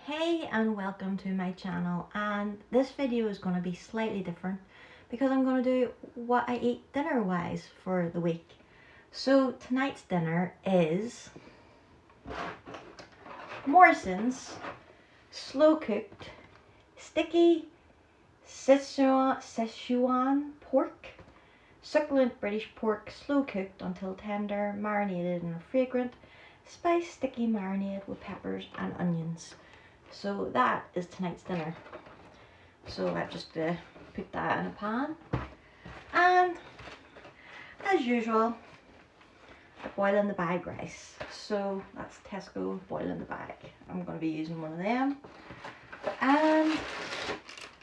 Hey and welcome to my channel, and this video is going to be slightly different because I'm going to do what I eat dinner wise for the week. So tonight's dinner is Morrisons slow cooked sticky Szechuan pork, succulent British pork slow cooked until tender, marinated in a fragrant spice sticky marinade with peppers and onions. So that is tonight's dinner. So I've just put that in a pan, and as usual I boil in the bag rice. So that's Tesco boil in the bag. I'm going to be using one of them, and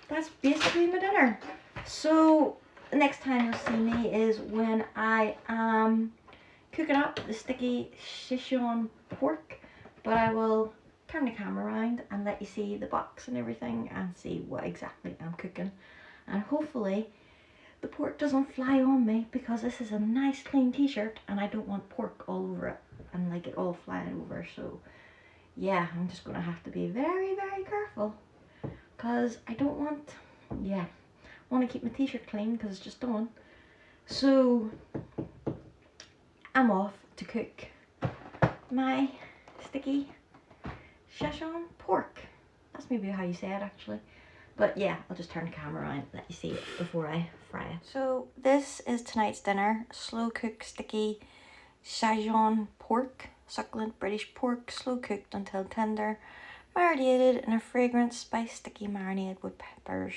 that's basically my dinner. So the next time you'll see me is when I am cooking up the sticky Szechuan pork, but I will turn the camera around and let you see the box and everything and see what exactly I'm cooking. And hopefully the pork doesn't fly on me, because this is a nice clean t-shirt and I don't want pork all over it and like it all flying over. So yeah, I'm just gonna have to be very careful, because I don't want, I want to keep my t-shirt clean because it's just done. So I'm off to cook my sticky Szechuan pork. That's maybe how you say it actually. But yeah, I'll just turn the camera around and let you see it before I fry it. So this is tonight's dinner. Slow cooked sticky Szechuan pork, succulent British pork, slow cooked until tender, marinated in a fragrant spice sticky marinade with peppers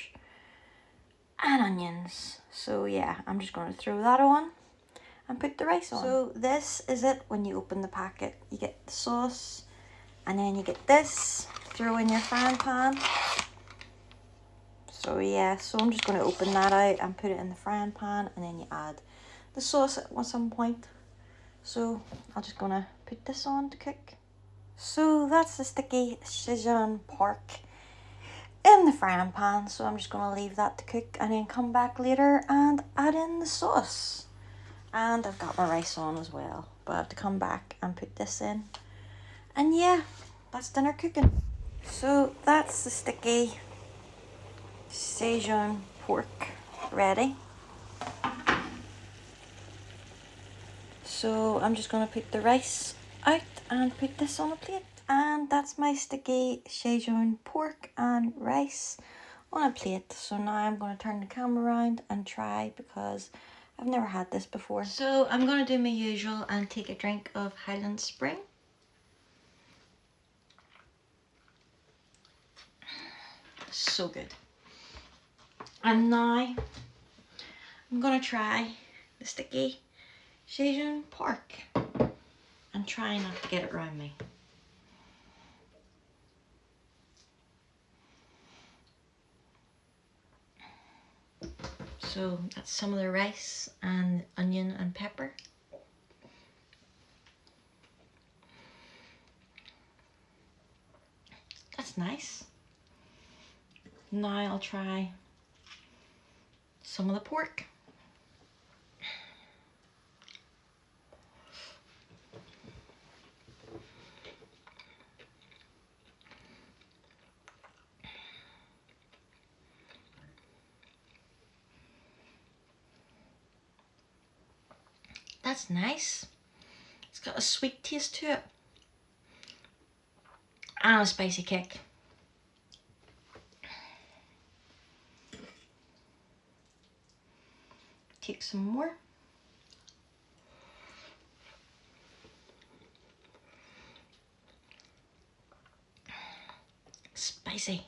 and onions. So yeah, I'm just going to throw that on and put the rice on. So this is it when you open the packet. You get the sauce, and then you get this, throw in your frying pan. So yeah, so I'm just going to open that out and put it in the frying pan, and then you add the sauce at some point. So I'm just going to put this on to cook. So that's the sticky Szechuan pork in the frying pan. So I'm just going to leave that to cook and then come back later and add in the sauce. And I've got my rice on as well, but I have to come back and put this in. And yeah, that's dinner cooking. So that's the sticky Szechuan pork ready. So I'm just going to put the rice out and put this on a plate. And that's my sticky Szechuan pork and rice on a plate. So now I'm going to turn the camera around and try, because I've never had this before. So I'm going to do my usual and take a drink of Highland Spring. So good. And now I'm going to try the sticky Szechuan pork and try not to get it around me. So that's some of the rice and onion and pepper. That's nice. Now I'll try some of the pork. That's nice. It's got a sweet taste to it and a spicy kick. Take some more. Spicy.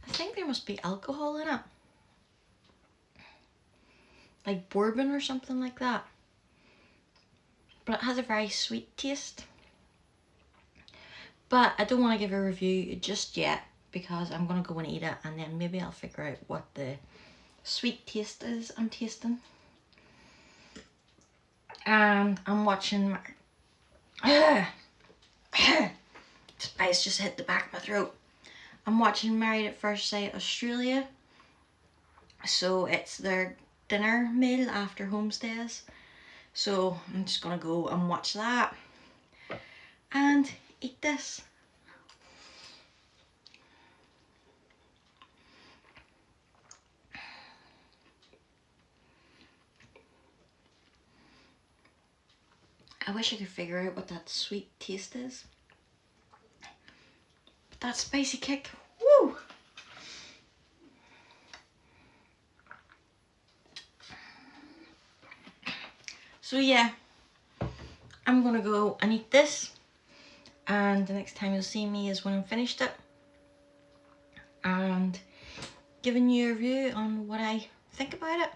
I think there must be alcohol in it, like bourbon or something like that, but it has a very sweet taste. But I don't want to give a review just yet, because I'm going to go and eat it, and then maybe I'll figure out what the sweet taste is I'm tasting. And I'm watching spice just hit the back of my throat. I'm watching Married at First Sight Australia. So it's their dinner meal after homestays. So I'm just gonna go and watch that and eat this. I wish I could figure out what that sweet taste is. But that spicy kick, woo! So yeah, I'm gonna go and eat this, and the next time you'll see me is when I'm finished it and giving you a review on what I think about it.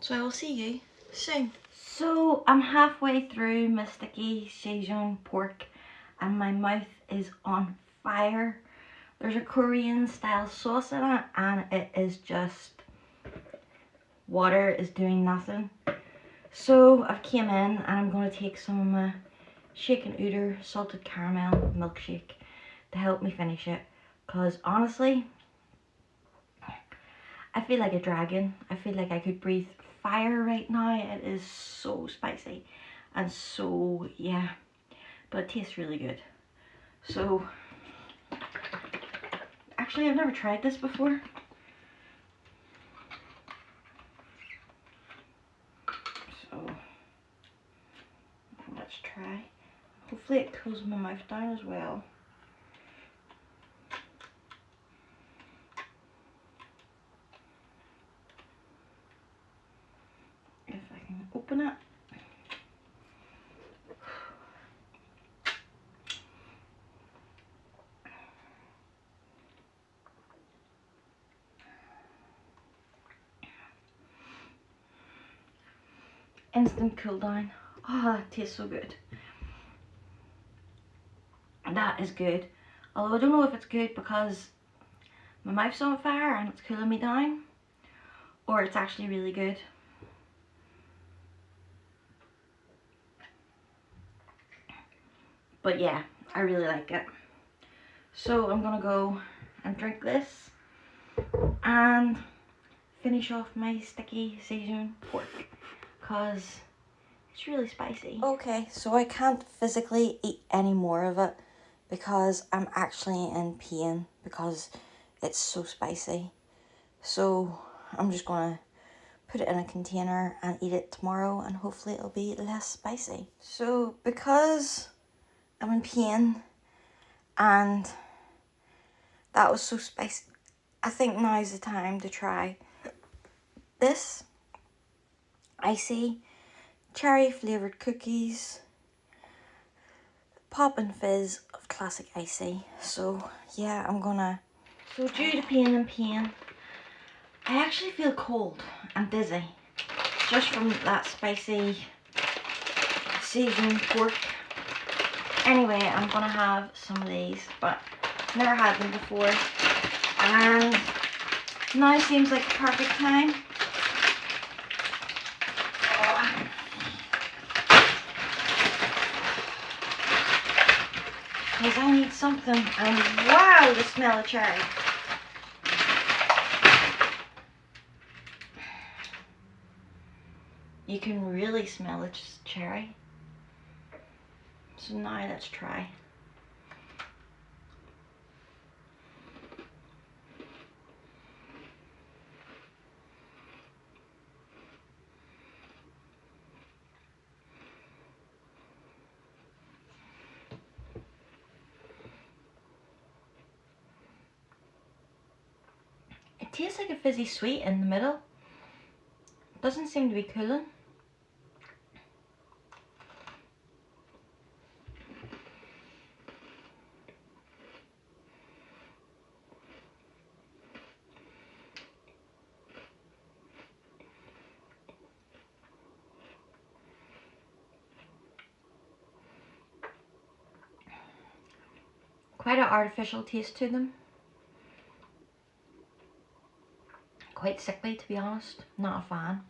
So I will see you soon. So I'm halfway through my sticky Szechuan pork and my mouth is on fire. There's a Korean style sauce in it and it is just, water is doing nothing. So I've came in and I'm going to take some of my shaken Udder salted caramel milkshake to help me finish it, because honestly I feel like a dragon. I feel like I could breathe fire right now. It is so spicy and so, yeah, but it tastes really good. So actually I've never tried this before. So let's try. Hopefully it cools my mouth down as well. If I can open it. Instant cool down. Oh, that tastes so good. And that is good. Although I don't know if it's good because my mouth's on fire and it's cooling me down, or it's actually really good. But yeah, I really like it. So I'm gonna go and drink this and finish off my sticky Szechuan pork because it's really spicy. Okay, so I can't physically eat any more of it because I'm actually in pain because it's so spicy. So I'm just gonna put it in a container and eat it tomorrow and hopefully it'll be less spicy. So because I'm in pain and that was so spicy, I think now is the time to try this icy cherry flavoured cookies, pop and fizz of classic icy. So yeah, I'm gonna, so due to pain and pain, I actually feel cold and dizzy just from that spicy Szechuan pork. Anyway, I'm gonna have some of these, but never had them before, and now seems like the perfect time. Because I need something, and wow, the smell of cherry. You can really smell the cherry. So now let's try. It tastes like a fizzy sweet in the middle. Doesn't seem to be cooling. Quite an artificial taste to them. Quite sickly, to be honest. Not a fan.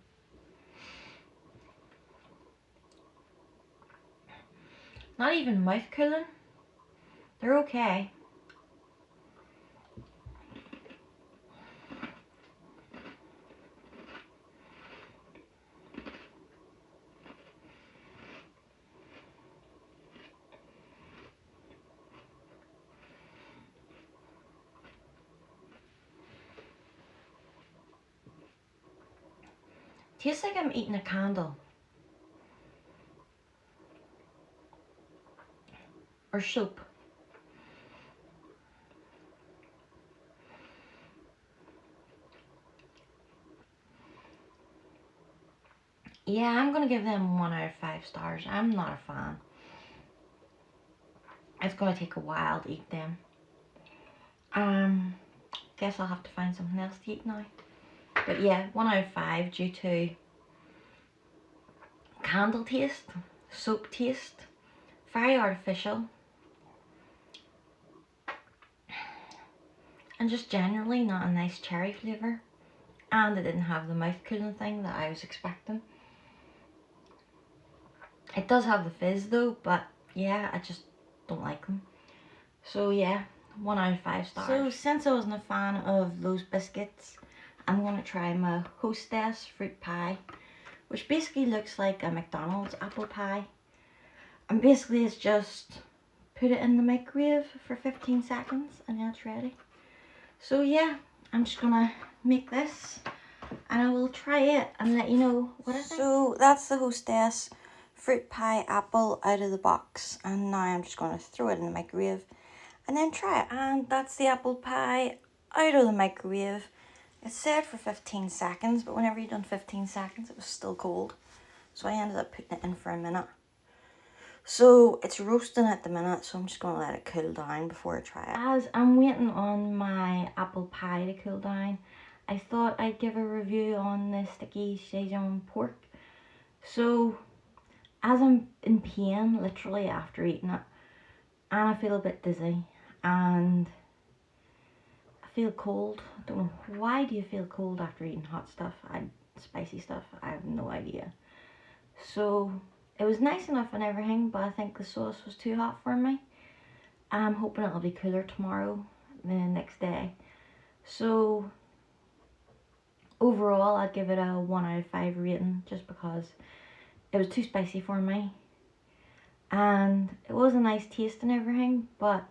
Not even mouth cooling. They're okay. Tastes like I'm eating a candle. Or soap. Yeah, I'm gonna give them 1 out of 5 stars. I'm not a fan. It's gonna take a while to eat them. Guess I'll have to find something else to eat now. But yeah, 1 out of 5 due to candle taste, soap taste, very artificial, and just generally not a nice cherry flavour. And it didn't have the mouth cooling thing that I was expecting. It does have the fizz though, but yeah, I just don't like them. So yeah, 1 out of 5 stars. So since I wasn't a fan of those biscuits, I'm gonna try my Hostess fruit pie, which basically looks like a McDonald's apple pie. And basically it's just put it in the microwave for 15 seconds and then it's ready. So yeah, I'm just gonna make this and I will try it and let you know what I think. So that's the Hostess fruit pie apple out of the box, and now I'm just gonna throw it in the microwave and then try it. And that's the apple pie out of the microwave. It said for 15 seconds, but whenever you've done 15 seconds, it was still cold. So I ended up putting it in for a minute. So it's roasting at the minute, so I'm just gonna let it cool down before I try it. As I'm waiting on my apple pie to cool down, I thought I'd give a review on the sticky Szechuan pork. So as I'm in pain, literally after eating it, and I feel a bit dizzy, and I feel cold. I don't know, why do you feel cold after eating hot stuff? Spicy stuff, I have no idea. So it was nice enough and everything, but I think the sauce was too hot for me. I'm hoping it'll be cooler tomorrow, the next day. So overall, I'd give it a 1 out of 5 rating, just because it was too spicy for me. And it was a nice taste and everything, but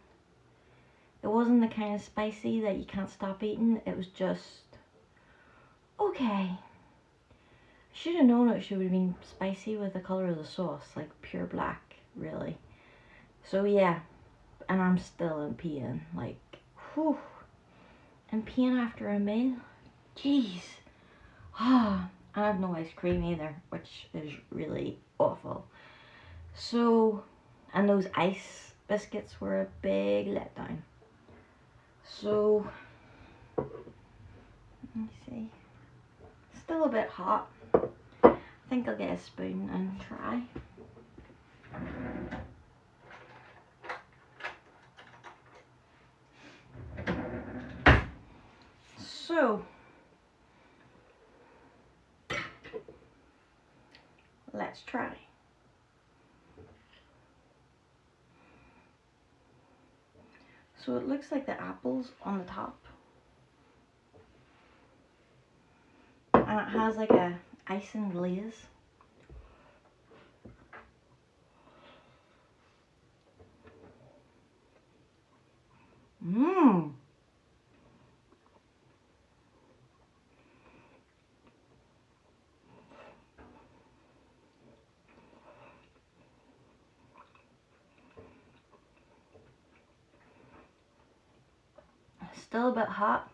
it wasn't the kind of spicy that you can't stop eating. It was just okay. I should have known it should have been spicy with the colour of the sauce, like pure black, really. So yeah, and I'm still in pain, like, whew, in pain after a meal, jeez. And I have no ice cream either, which is really awful. So, and those ice biscuits were a big letdown. So, let me see, still a bit hot. I think I'll get a spoon and try. So, let's try. So it looks like the apple's on the top, and it has like a icing glaze. Mmm. Still a bit hot,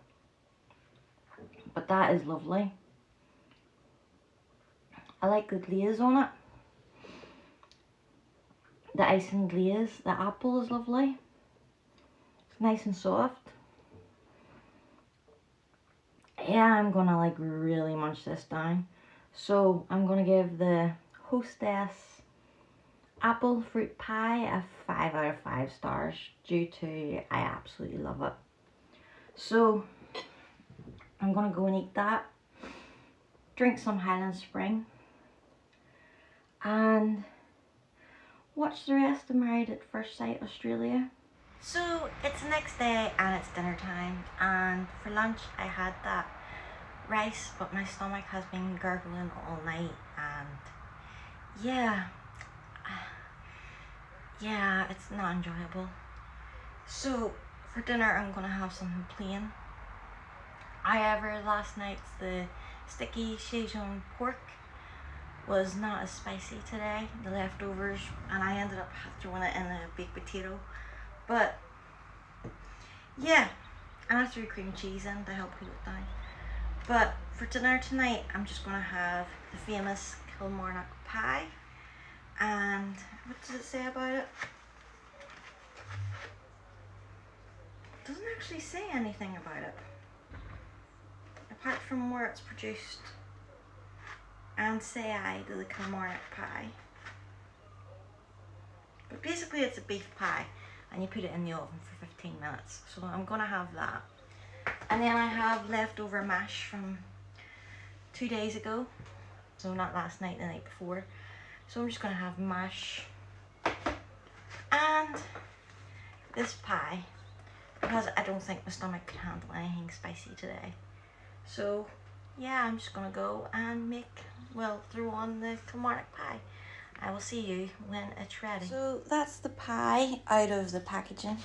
but that is lovely. I like the glaze on it. The icing glaze, the apple is lovely. It's nice and soft. Yeah, I'm gonna like really munch this down. So I'm gonna give the Hostess apple fruit pie a 5 out of 5 stars due to I absolutely love it. So I'm gonna go and eat that, drink some Highland Spring, and watch the rest of Married at First Sight Australia. So it's the next day and it's dinner time, and for lunch I had that rice, but my stomach has been gurgling all night, and yeah, it's not enjoyable. So for dinner I'm gonna have something plain. However, last night's the sticky Szechuan pork was not as spicy today, the leftovers, and I ended up throwing it in a baked potato. But yeah, and I threw cream cheese in to help cool it down. But for dinner tonight, I'm just going to have the famous Kilmarnock pie. And what does it say about it? It doesn't actually say anything about it, apart from where it's produced. And say I to the Kilmarnock pie. But basically it's a beef pie and you put it in the oven for 15 minutes. So I'm gonna have that. And then I have leftover mash from 2 days ago. So not last night, the night before. So I'm just gonna have mash and this pie because I don't think my stomach can handle anything spicy today. So yeah, I'm just gonna go and throw on the Kilmarnock pie. I will see you when it's ready. So that's the pie out of the packaging.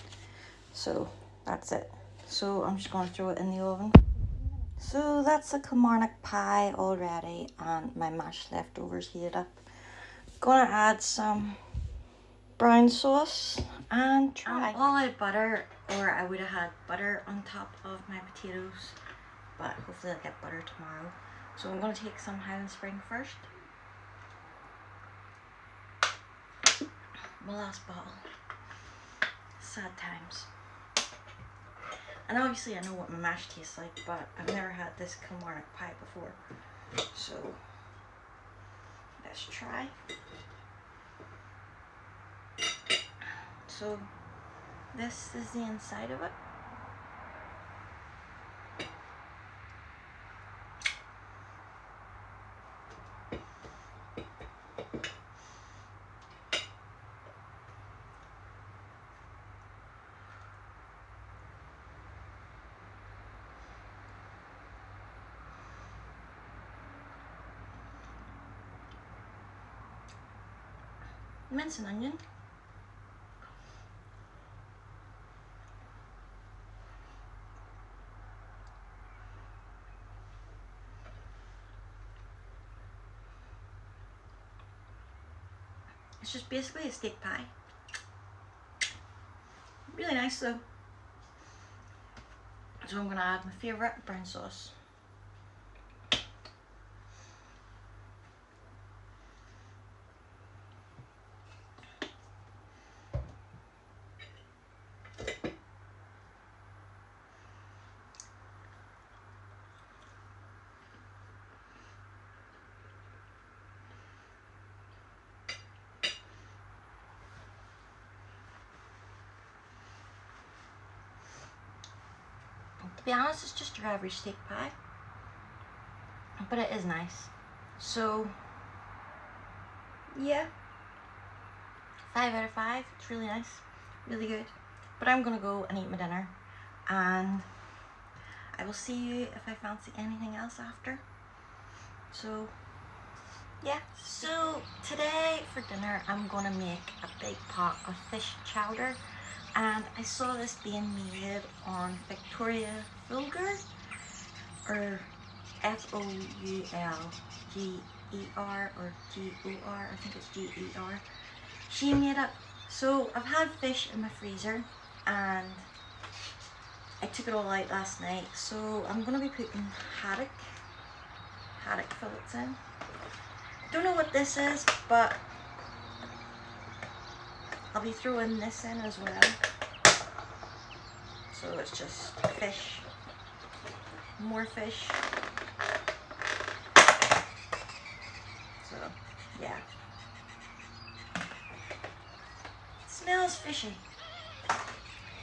So that's it. So I'm just gonna throw it in the oven. So that's the Kilmarnock pie already and my mashed leftovers heated up. Gonna add some brown sauce and try. I'm all out of butter, or I would have had butter on top of my potatoes, but hopefully I'll get butter tomorrow. So I'm going to take some Highland Spring first. My last bottle. Sad times. And obviously I know what my mash tastes like, but I've never had this Kilmarnock pie before. So let's try. So this is the inside of it. Mince and onion. It's just basically a steak pie. Really nice though. So I'm going to add my favourite brown sauce. To be honest, it's just your average steak pie, but it is nice. So yeah, 5 out of 5. It's really nice, really good. But I'm gonna go and eat my dinner, and I will see you if I fancy anything else after. So yeah, so today for dinner I'm gonna make a big pot of fish chowder. And I saw this being made on Victoria Fulgur, or Foulger or Gor, I think it's Ger. She made it. So I've had fish in my freezer and I took it all out last night. So I'm going to be putting haddock fillets in. Don't know what this is, but I'll be throwing this in as well. So it's just fish, more fish. So yeah, it smells fishy.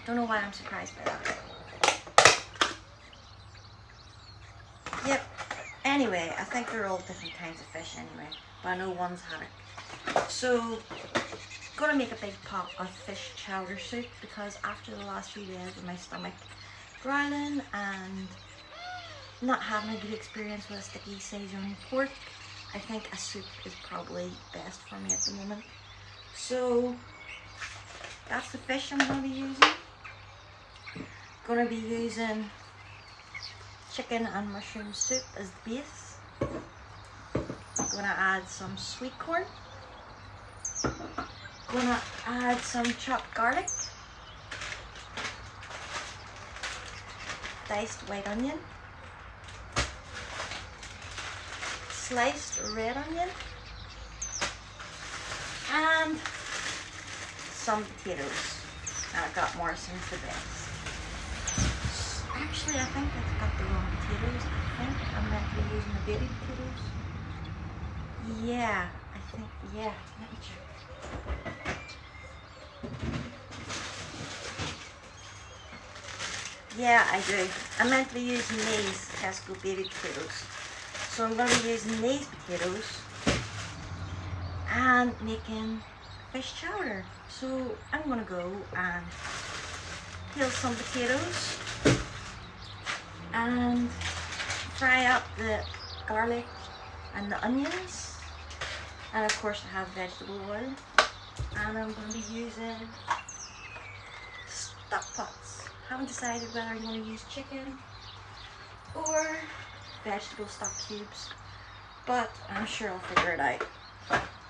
Don't know why I'm surprised by that. Yep. Anyway, I think they're all different kinds of fish anyway, but I know one's haddock. So gonna make a big pot of fish chowder soup because after the last few days with my stomach growling and not having a good experience with a sticky Szechuan pork, I think a soup is probably best for me at the moment. So that's the fish I'm gonna be using. Gonna be using chicken and mushroom soup as the base. I'm gonna add some sweet corn. Gonna add some chopped garlic, diced white onion, sliced red onion, and some potatoes. And I got Morrisons the best. Actually, I think I've got the wrong potatoes. I think I'm meant to be using the baby potatoes. Yeah, I think, yeah. Let me check. Yeah, I do. I'm meant to be using these Tesco baby potatoes. So I'm going to be using these potatoes and making fish chowder. So I'm going to go and peel some potatoes and fry up the garlic and the onions. And of course I have vegetable oil. And I'm going to be using stock pots. Haven't decided whether I'm going to use chicken or vegetable stock cubes, but I'm sure I'll figure it out.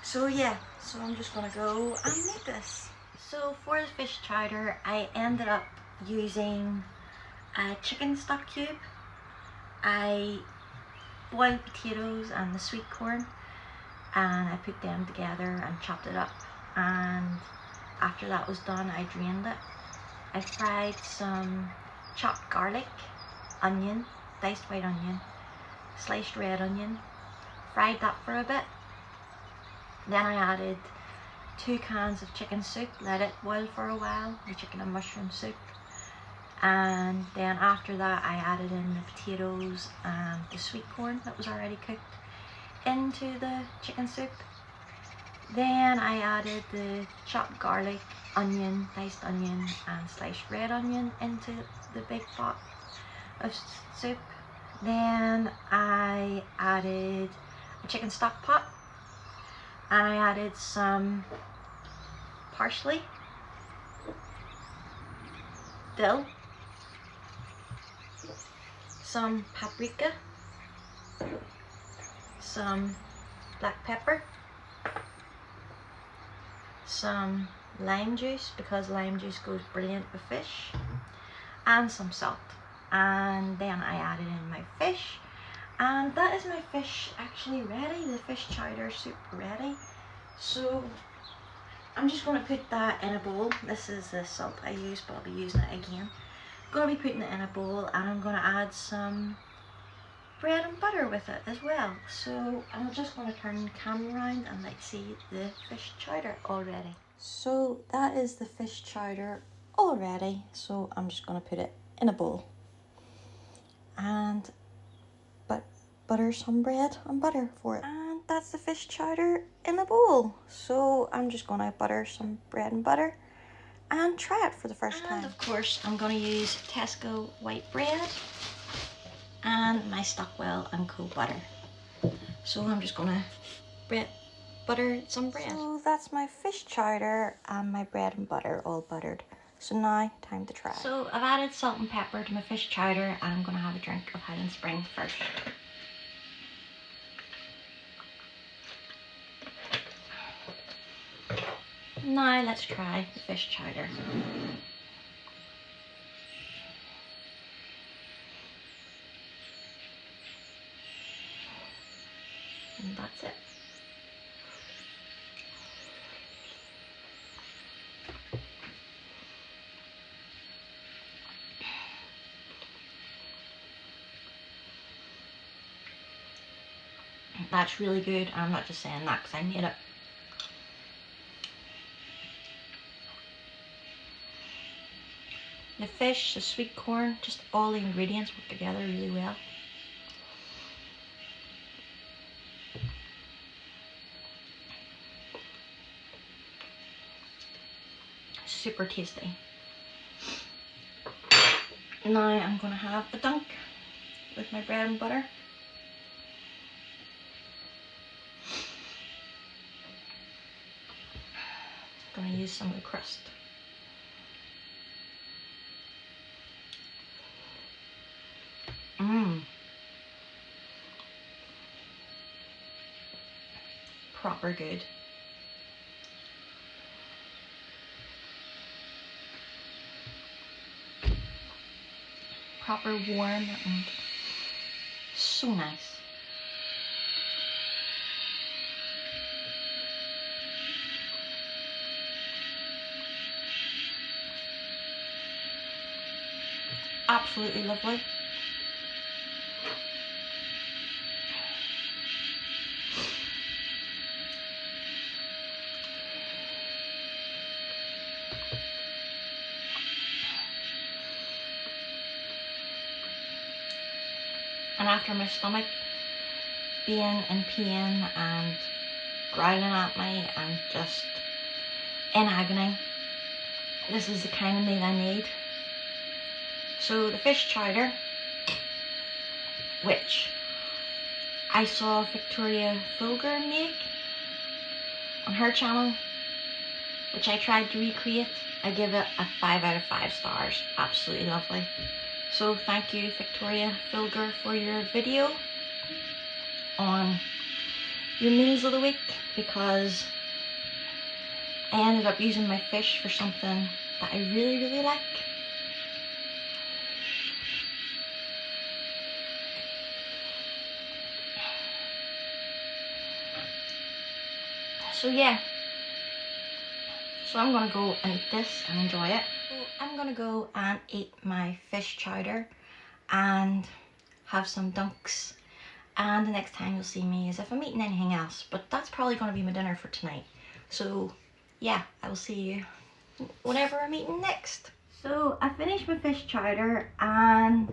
So yeah, so I'm just going to go and make this. So for the fish chowder, I ended up using a chicken stock cube. I boiled potatoes and the sweet corn, and I put them together and chopped it up, and after that was done I drained it. I fried some chopped garlic, onion, diced white onion, sliced red onion, fried that for a bit. Then I added 2 cans of chicken soup, let it boil for a while, the chicken and mushroom soup. And then after that I added in the potatoes and the sweet corn that was already cooked into the chicken soup. Then I added the chopped garlic, onion, diced onion and sliced red onion into the big pot of soup. Then I added a chicken stock pot, and I added some parsley, dill, some paprika, some black pepper, some lime juice because lime juice goes brilliant with fish, and some salt. And then I added in my fish, and that is my fish actually ready, the fish chowder soup ready. So I'm just going to put that in a bowl. This is the salt I use, but I'll be using it again. I'm going to be putting it in a bowl, and I'm going to add some bread and butter with it as well. So I'm just going to turn the camera around and let's see the fish chowder already. So that is the fish chowder already. So I'm just going to put it in a bowl and butter some bread and butter for it. And that's the fish chowder in a bowl. So I'm just going to butter some bread and butter and try it for the first time. And of course I'm going to use Tesco white bread and my Stockwell & Co butter. So I'm just going to butter some bread. So that's my fish chowder and my bread and butter all buttered. So now time to try. So I've added salt and pepper to my fish chowder, and I'm going to have a drink of Highland Spring first. Now let's try the fish chowder. And that's it. That's really good. I'm not just saying that because I made it. The fish, the sweet corn, just all the ingredients work together really well. Super tasty. Now I'm going to have a dunk with my bread and butter. I'm going to use some of the crust. proper good. Proper warm and so nice. Absolutely lovely. And after my stomach being in pain and growling at me and just in agony, this is the kind of meal I need. So the fish chowder, which I saw Victoria Fulger make on her channel, which I tried to recreate, I give it a 5 out of 5 stars. Absolutely lovely. So thank you, Victoria Fulger, for your video on your meals of the week, because I ended up using my fish for something that I really, really like. So yeah, so I'm gonna go and eat this and enjoy it. So I'm gonna go and eat my fish chowder and have some dunks, and the next time you'll see me is if I'm eating anything else, but that's probably gonna be my dinner for tonight. So yeah, I will see you whenever I'm eating next. So I finished my fish chowder and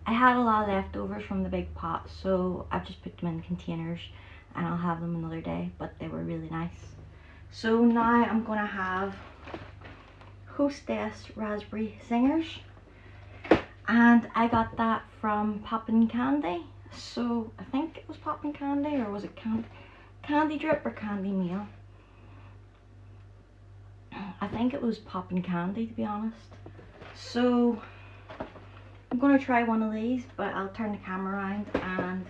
I had a lot of leftovers from the big pot, so I've just put them in containers and I'll have them another day, but they were really nice. So now I'm gonna have Hostess Raspberry Zingers, and I got that from Poppin' Candy. So I think it was Poppin' Candy, or was it Candy Drip or Candy Meal? I think it was Poppin' Candy, to be honest. So I'm gonna try one of these, but I'll turn the camera around and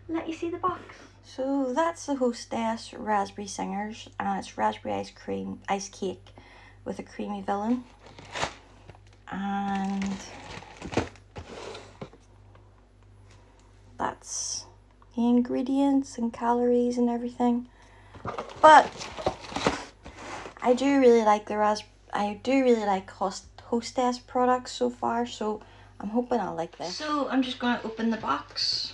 let you see the box. So that's the Hostess Raspberry Zingers, and it's raspberry ice cake with a creamy filling. And that's the ingredients and calories and everything. But I do really like Hostess products so far, so I'm hoping I'll like this. So I'm just gonna open the box.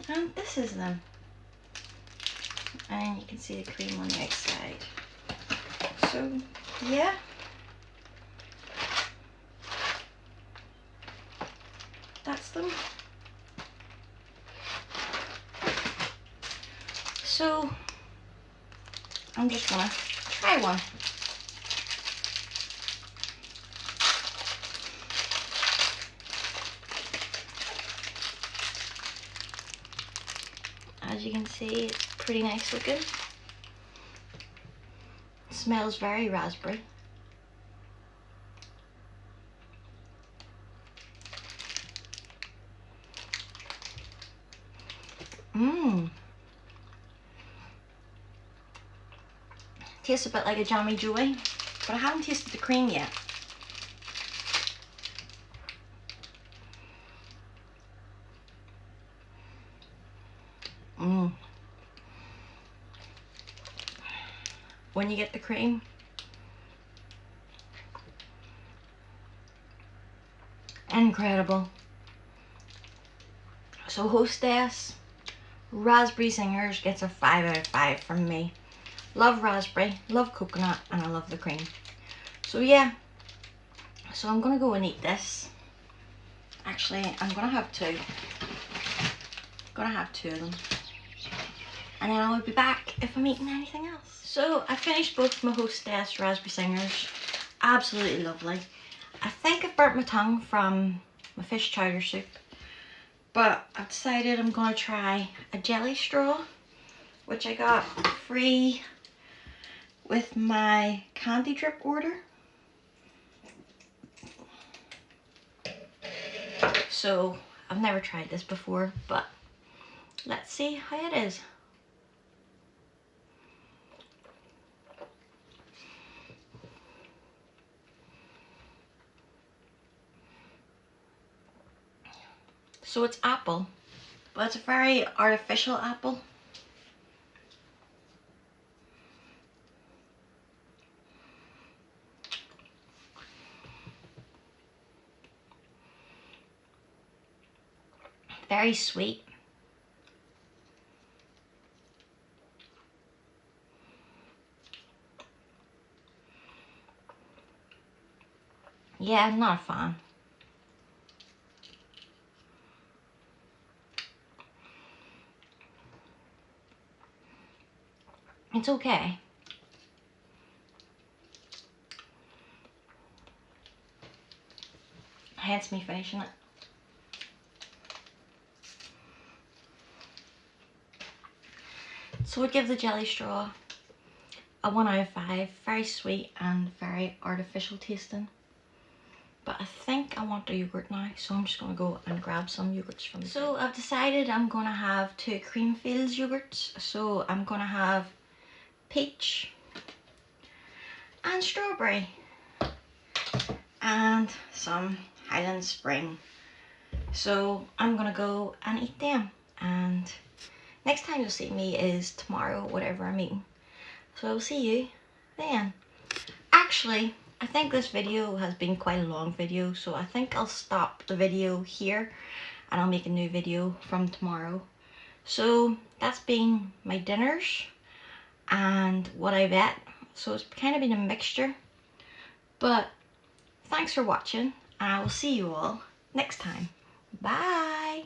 And this is them. And you can see the cream on the outside. So yeah. That's them. So I'm just gonna try one. As you can see, it's pretty nice looking. It smells very raspberry. Tastes a bit like a jammy joy, but I haven't tasted the cream yet. When you get the cream, incredible. So Hostess Raspberry Zingers gets a 5 out of 5 from me. Love raspberry, love coconut, and I love the cream. So yeah, so I'm gonna go and eat this. Actually, I'm gonna have two. Gonna have two of them. And then I'll be back if I'm eating anything else. So I finished both my Hostess Raspberry Zingers. Absolutely lovely. I think I've burnt my tongue from my fish chowder soup. But I've decided I'm gonna try a jelly straw, which I got free with my candy drip order. So I've never tried this before, but let's see how it is. So it's apple, but it's a very artificial apple. Very sweet. Yeah, I'm not a fan. It's okay. Hence me finishing it. So I'd give the jelly straw a 1 out of 5. Very sweet and very artificial tasting. But I think I want the yogurt now, so I'm just gonna go and grab some yogurts from the So I've decided I'm gonna have 2 Creamfields yogurts. So I'm gonna have peach and strawberry and some Highland Spring. So I'm gonna go and eat them, and next time you'll see me is tomorrow, whatever I'm eating. So I'll see you then. Actually, I think this video has been quite a long video, so I think I'll stop the video here and I'll make a new video from tomorrow. So that's been my dinners and what I've ate. So it's kind of been a mixture. But thanks for watching, and I will see you all next time. Bye!